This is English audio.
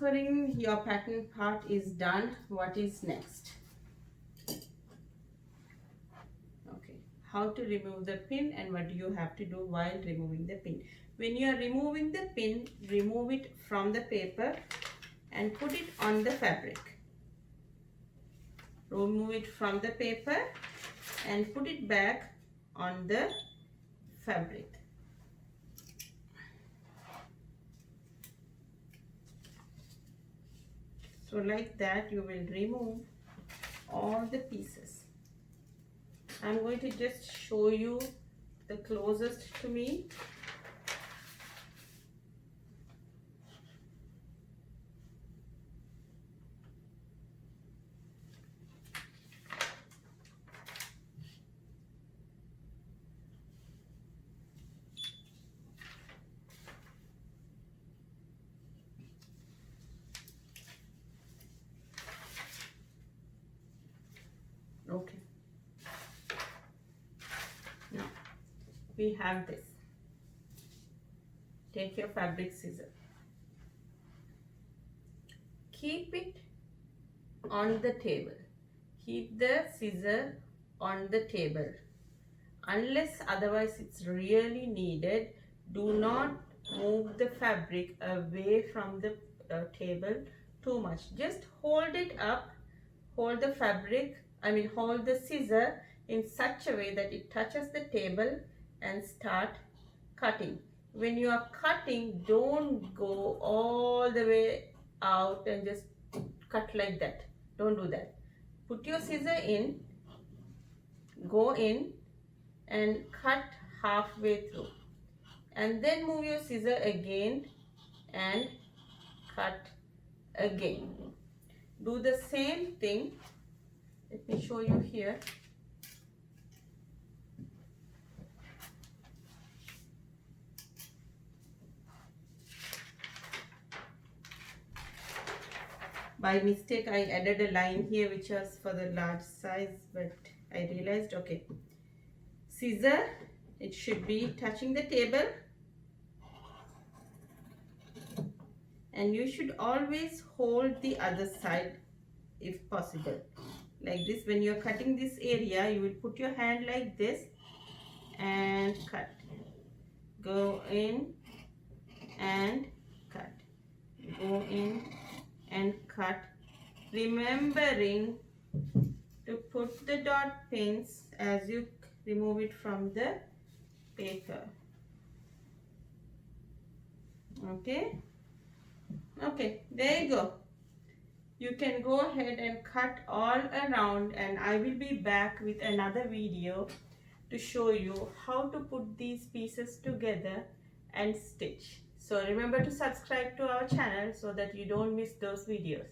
transferring your pattern part is done. What is next? Okay, how to remove the pin and what do you have to do while removing the pin. When you are removing the pin, remove it from the paper and put it on the fabric. Remove it from the paper and put it back on the fabric. So like that you will remove all the pieces. I'm going to just show you the closest to me. Okay. Now we have this. Take your fabric scissor. Keep it on the table. Keep the scissor on the table. Unless otherwise it's really needed, do not move the fabric away from the table too much. Just hold it up, hold the fabric, hold the scissor in such a way that it touches the table and start cutting. When you are cutting, don't go all the way out and just cut like that. Don't do that. Put your scissor in, go in and cut halfway through, and then move your scissor again and cut again. Do the same thing. Let me show you here. By mistake I added a line here which was for the large size, but I realized, okay, scissor, it should be touching the table, and you should always hold the other side if possible. Like this, when you're cutting this area, you will put your hand like this and cut. Go in and cut. Go in and cut. Remembering to put the dot pins as you remove it from the paper. Okay, there you go. You can go ahead and cut all around, and I will be back with another video to show you how to put these pieces together and stitch. So remember to subscribe to our channel so that you don't miss those videos.